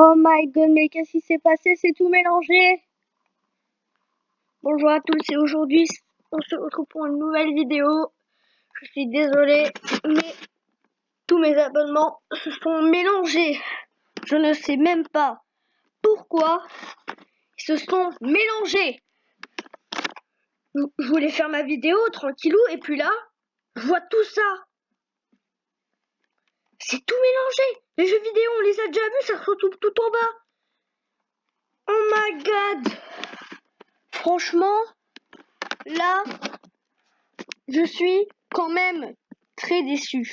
Oh my god, mais qu'est-ce qui s'est passé? C'est tout mélangé. Bonjour à tous et aujourd'hui on se retrouve pour une nouvelle vidéo. Je suis désolée, mais tous mes abonnements se sont mélangés. Je ne sais même pas pourquoi ils se sont mélangés. Je voulais faire ma vidéo tranquillou et puis là, je vois tout ça. C'est tout mélangé. Les jeux vidéo, on les a déjà vus, ça se retrouve tout en bas. Oh my god. Franchement, là, je suis quand même très déçue.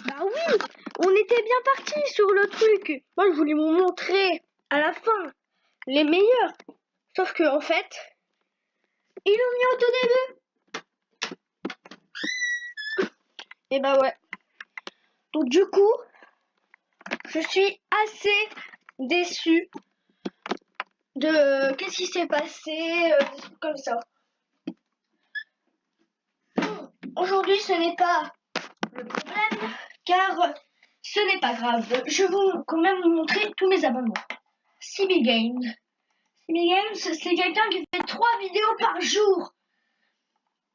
Bah oui, on était bien parti sur le truc. Moi, je voulais vous montrer à la fin les meilleurs. Sauf que en fait, ils l'ont mis au tout début. Et bah ouais. Donc du coup, je suis assez déçue de qu'est-ce qui s'est passé, des trucs comme ça. Aujourd'hui, ce n'est pas le problème, car ce n'est pas grave. Je vais quand même vous montrer tous mes abonnements. CB Games. CB Games, c'est quelqu'un qui fait 3 vidéos par jour.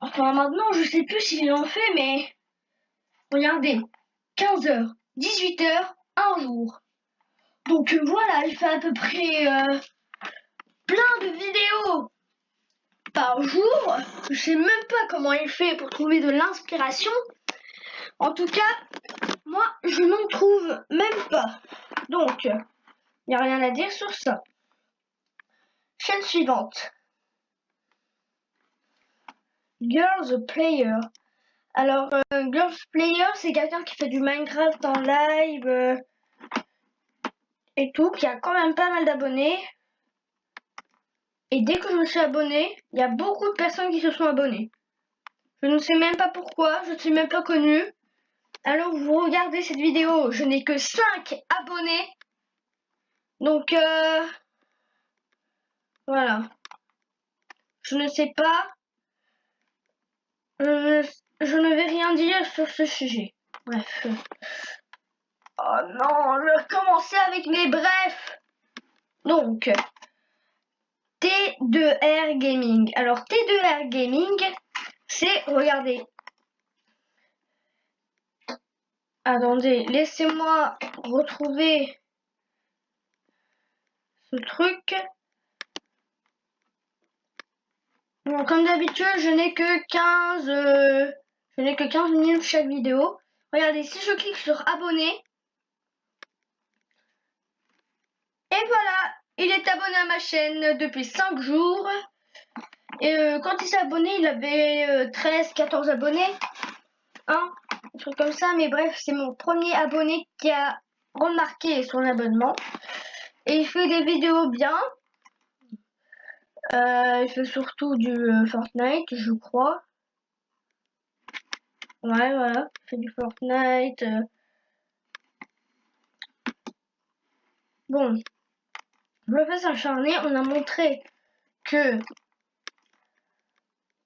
Enfin, maintenant, je sais plus s'il en fait, mais regardez, 15h, 18h, un jour. Donc voilà, il fait à peu près plein de vidéos par jour. Je sais même pas comment il fait pour trouver de l'inspiration. En tout cas, moi, je n'en trouve même pas. Donc, il n'y a rien à dire sur ça. Chaîne suivante. Girls Player. Alors, Girls Player, c'est quelqu'un qui fait du Minecraft en live et tout, qui a quand même pas mal d'abonnés. Et dès que je me suis abonnée, il y a beaucoup de personnes qui se sont abonnées. Je ne sais même pas pourquoi, je ne suis même pas connue. Alors, vous regardez cette vidéo, je n'ai que 5 abonnés. Donc, voilà. Je ne sais pas. Je ne vais rien dire sur ce sujet. Bref. Oh non, je vais commencer avec mes brefs. Donc, T2R Gaming. Alors, T2R Gaming, c'est, regardez. Attendez, laissez-moi retrouver ce truc. Bon, comme d'habitude, je n'ai que 15 minutes chaque vidéo. Regardez, si je clique sur abonner, et voilà, il est abonné à ma chaîne depuis 5 jours. Et quand il s'est abonné, il avait 13-14 abonnés. Hein, un truc comme ça, mais bref, c'est mon premier abonné qui a remarqué son abonnement. Et il fait des vidéos bien. Il fait surtout du Fortnite, je crois. Ouais, voilà, il fait du Fortnite. Bon, je fais s'acharner, on a montré que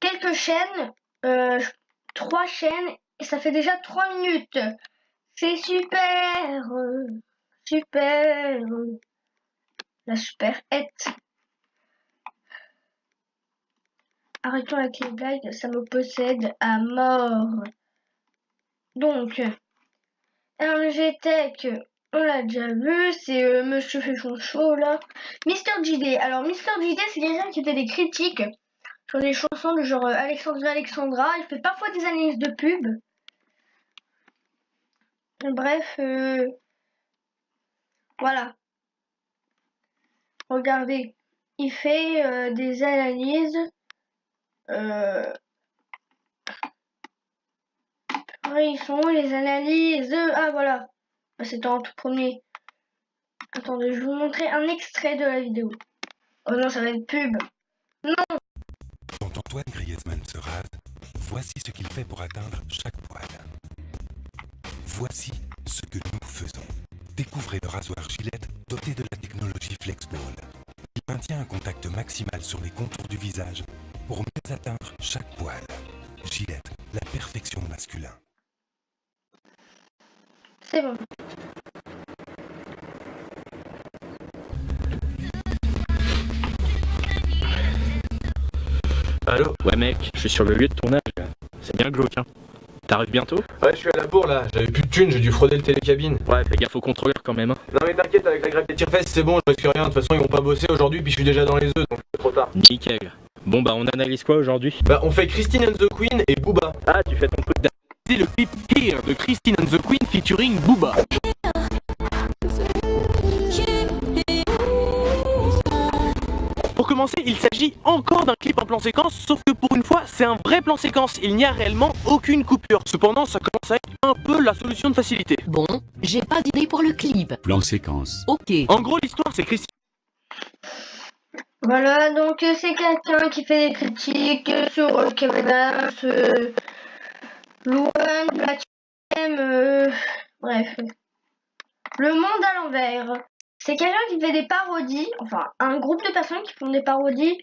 quelques chaînes, 3 chaînes, et ça fait déjà 3 minutes. C'est super, super, la super hête. Arrêtons avec les blagues, ça me possède à mort. Donc, RMG Tech, on l'a déjà vu, c'est Monsieur fait son show là. Mister JD, alors Mister JD c'est quelqu'un qui fait des critiques sur des chansons de genre Alexandra, il fait parfois des analyses de pub. Bref, voilà. Regardez, il fait des analyses. Ils sont où les analyses? Ah voilà, c'était en tout premier. Attendez, je vais vous montrer un extrait de la vidéo. Oh non, ça va être pub. Non. Quand Antoine Griezmann se rase, voici ce qu'il fait pour atteindre chaque poil. Voici ce que nous faisons. Découvrez le rasoir Gillette doté de la technologie FlexBall. Il maintient un contact maximal sur les contours du visage pour mieux atteindre chaque poil. Gillette, la perfection masculin. C'est bon. Allô? Ouais mec, je suis sur le lieu de tournage. C'est bien glauque, hein. T'arrives bientôt? Ouais, je suis à la bourre là, j'avais plus de thunes, j'ai dû frauder le télécabine. Ouais, fais gaffe au contrôleur quand même, hein. Non mais t'inquiète, avec la grève des tire-fesses, c'est bon, je risque rien, de toute façon ils vont pas bosser aujourd'hui, puis je suis déjà dans les œufs, donc c'est trop tard. Nickel. Bon bah on analyse quoi aujourd'hui? Bah on fait Christine and the Queen et Booba. Ah, tu fais ton truc d'analyser le clip Here de Christine and the Queen featuring Booba. Pour commencer, il s'agit encore d'un clip en plan séquence, sauf que pour une fois, c'est un vrai plan séquence. Il n'y a réellement aucune coupure. Cependant, ça commence à être un peu la solution de facilité. Bon, j'ai pas d'idée pour le clip. Plan séquence. Ok. En gros, l'histoire, c'est Christine. Voilà, donc c'est quelqu'un qui fait des critiques sur Kevin Adams, Louane, Black M, bref. Le monde à l'envers. C'est quelqu'un qui fait des parodies, enfin un groupe de personnes qui font des parodies,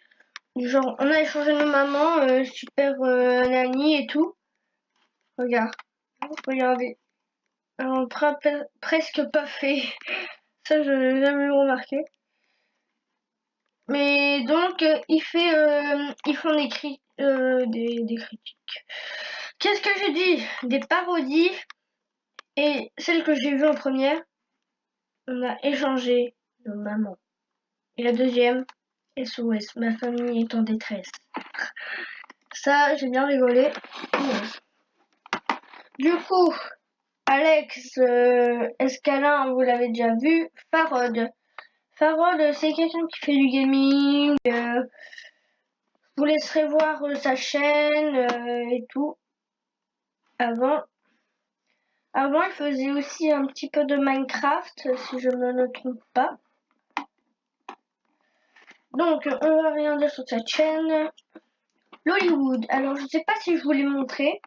genre on a échangé nos mamans, Super Nanny et tout. Regarde, regardez. Presque pas fait. Ça je l'ai jamais remarqué. Mais donc ils font des critiques. Qu'est-ce que j'ai dit? Des parodies. Et celle que j'ai vue en première, on a échangé nos mamans. Et la deuxième, SOS, ma famille est en détresse. Ça, j'ai bien rigolé. Du coup, Alex Escalin, vous l'avez déjà vu. Farod. Farod, c'est quelqu'un qui fait du gaming. Je vous laisserai voir sa chaîne et tout. Avant, il faisait aussi un petit peu de Minecraft, si je ne me trompe pas. Donc, on va regarder sur cette chaîne. L'Hollywood. Alors, je sais pas si je vous l'ai montré.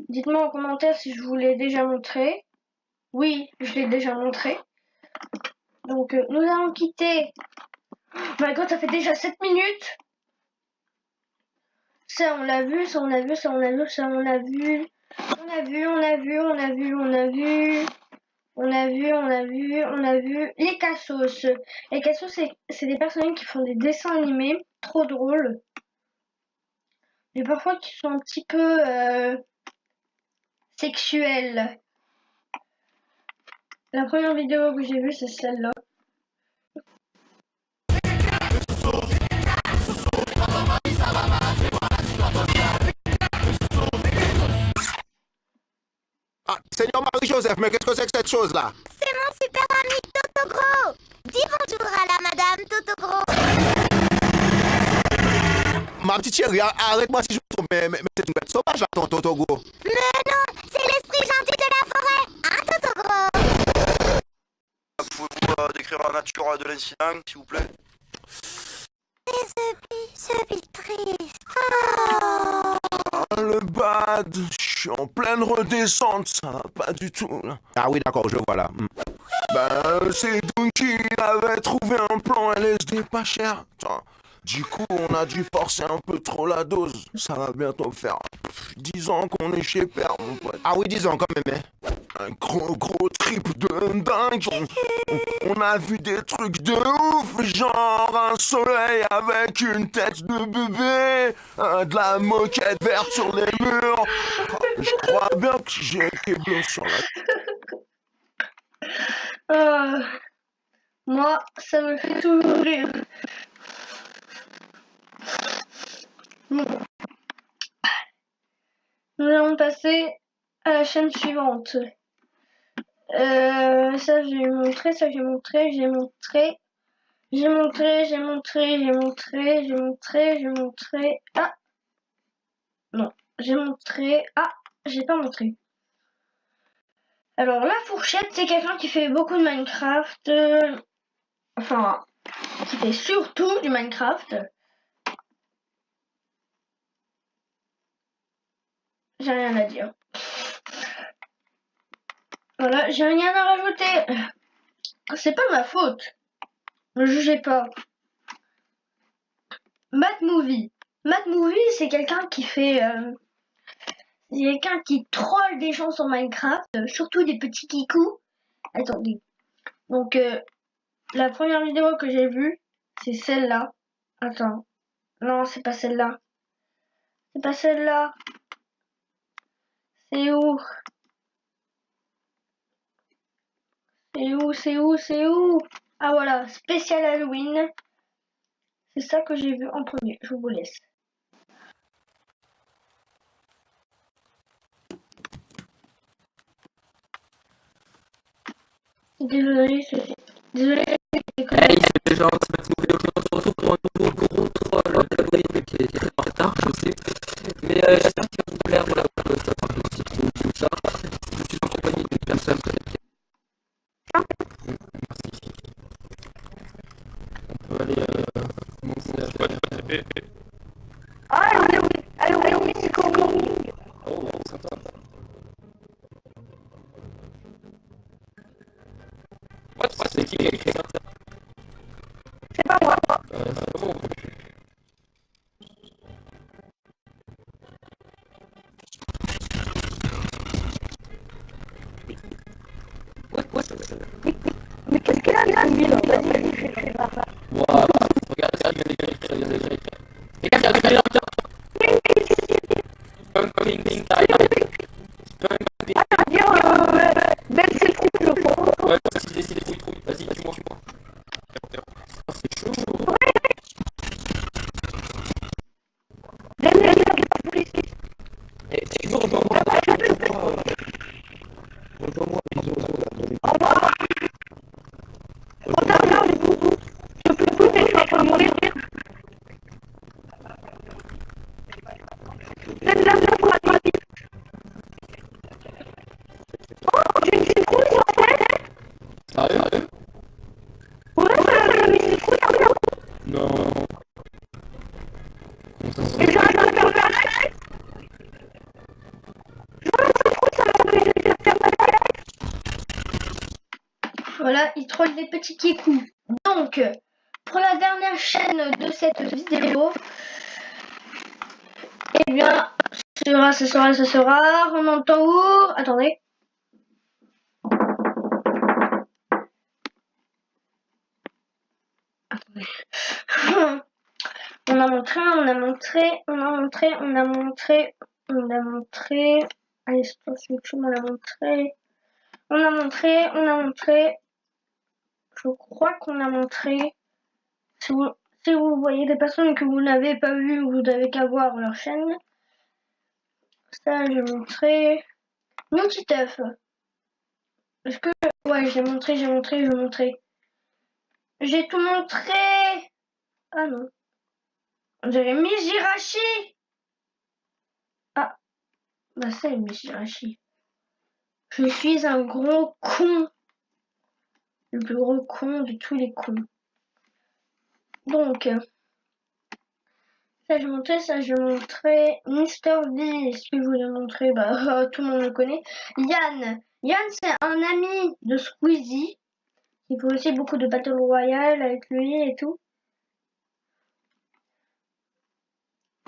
Dites-moi en commentaire si je vous l'ai déjà montré. Oui, je l'ai déjà montré. Donc, nous allons quitter. Oh my god, ça fait déjà 7 minutes. Ça, on l'a vu, ça, on l'a vu, ça, on l'a vu, ça, on l'a vu. On a vu, on a vu, on a vu, on a vu. On a vu, on a vu, on a vu. Les Cassos. Les Cassos, c'est des personnes qui font des dessins animés trop drôles. Mais parfois qui sont un petit peu sexuels. La première vidéo que j'ai vue, c'est celle-là. Ah, Seigneur Marie-Joseph, mais qu'est-ce que c'est que cette chose-là? C'est mon super ami Toto Gros. Dis bonjour à la madame Toto Gros. Ma petite chérie, arrête-moi si je me trompe, mais c'est une bête sauvage là, ton Totogo. Mais non, c'est l'esprit gentil de la forêt. Hein, Toto Gros? Pouvez-vous décrire la nature de l'incident, s'il vous plaît? Ce bit triste. Oh. Ah, le bad, je suis en pleine redescente, ça va pas du tout là. Ah oui, d'accord, je vois là. Ben, c'est Donkey, il avait trouvé un plan LSD pas cher. Tiens, du coup, on a dû forcer un peu trop la dose. Ça va bientôt faire 10 ans qu'on est chez Père, mon pote. Ah oui, disons quand même, hein. Un gros trip de dingue. On a vu des trucs de ouf, genre un soleil avec une tête de bébé, de la moquette verte sur les murs. Je crois bien que j'ai été bleu sur la... Moi, ça me fait toujours rire. Bon. Nous allons passer à la chaîne suivante. Ça j'ai montré, ça j'ai montré, j'ai montré. J'ai montré, j'ai montré, j'ai montré, j'ai montré, j'ai montré. Ah non, j'ai montré. Ah, j'ai pas montré. Alors la fourchette, c'est quelqu'un qui fait beaucoup de Minecraft. Enfin, qui fait surtout du Minecraft. J'ai rien à dire. Voilà, j'ai rien à rajouter. C'est pas ma faute. Ne jugez pas. Matt Movie. Matt Movie, c'est quelqu'un qui fait... c'est quelqu'un qui troll des gens sur Minecraft, surtout des petits kikous. Attendez. Donc, la première vidéo que j'ai vue, c'est celle-là. Attends. Non, c'est pas celle-là. C'est pas celle-là. C'est où? C'est où? Ah voilà, spécial Halloween. C'est ça que j'ai vu en premier. Je vous laisse. Désolé, désolé. Hey, c'est genre, c'est une nouvelle occasion, on se retrouve pour un nouveau gros troll d'Halloween qui est très en retard, je sais. Mais j'espère qu'il va vous plaire, voilà, ça parle de citron, tout ça. Je suis en compagnie d'une personne qui... Merci. On peut aller commencer à faire... Ah, Halloween, c'est coming. Oh, sympa. C'est qui a écrit ça? C'est pas moi. C'est pas bon. Mais qu'est-ce qu'elle a lui là? Vas-y, fais voir ça. Voilà, regarde ça, il vient d'écrire, il vient d'écrire. Les gars, regardez, Pumpkin Style. Même c'est le fruit, je crois. Ouais, vas-y, décide des fruits. Vas-y, tu manges moi. Oh, c'est chaud. Et tu veux rejoindre-moi. Rejoins-moi, bisous. Au revoir. Regarde, je peux plus, mais je suis en train de mourir. Même là, pour la droite. Oh, j'ai une citrouille sur la tête. Sérieux? Ouais, j'ai une citrouille sur la tête. Non. Comment ça se Et j'ai un permanent. Voilà, il troll des petits kikous. Donc, pour la dernière chaîne de cette vidéo, eh bien, ça sera, on entend où? Attendez. On a montré. Allez, sur YouTube, on a montré. Je crois qu'on a montré. Si vous voyez des personnes que vous n'avez pas vues, vous n'avez qu'à voir leur chaîne. Ça, j'ai montré. Mon petit œuf. Est-ce que... Ouais, j'ai montré. J'ai tout montré. Ah non. J'avais mis Jirachi. Ah. Bah ça, il met Jirachi. Je suis un gros con. Le plus gros con de tous les cons. Donc, ça j'ai montré. Mister V, ce que je voulais montrer, bah tout le monde le connaît. Yann c'est un ami de Squeezie. Il fait aussi beaucoup de Battle Royale avec lui et tout.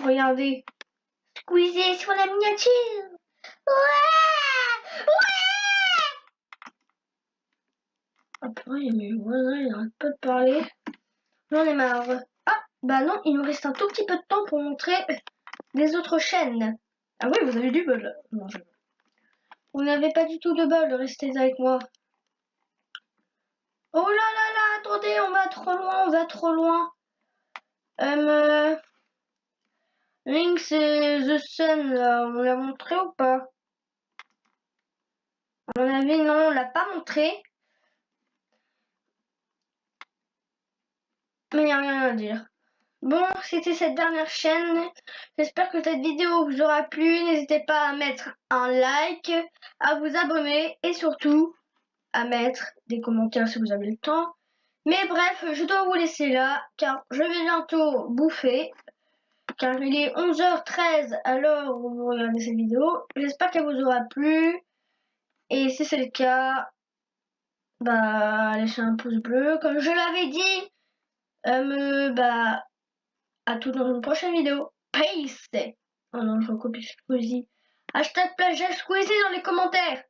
Regardez. Squeezie sur la miniature. Ouais. Ah purée, mes voisins, ils n'arrêtent pas de parler. J'en ai marre. Ah, bah non, il nous reste un tout petit peu de temps pour montrer les autres chaînes. Ah oui, vous avez du bol. Non, vous n'avez pas du tout de bol, restez avec moi. Oh là là là, attendez, on va trop loin. Link, c'est The Sun, là, on l'a montré ou pas? À mon avis, non, on l'a pas montré. Mais il n'y a rien à dire. Bon, c'était cette dernière chaîne. J'espère que cette vidéo vous aura plu. N'hésitez pas à mettre un like, à vous abonner et surtout à mettre des commentaires si vous avez le temps. Mais bref, je dois vous laisser là car je vais bientôt bouffer. Car il est 11h13 à l'heure où vous regardez cette vidéo. J'espère qu'elle vous aura plu. Et si c'est le cas, bah laissez un pouce bleu. Comme je l'avais dit, à tout dans une prochaine vidéo. Peace. Oh non, je recopie Squeezie. Hashtag plagiat Squeezie dans les commentaires.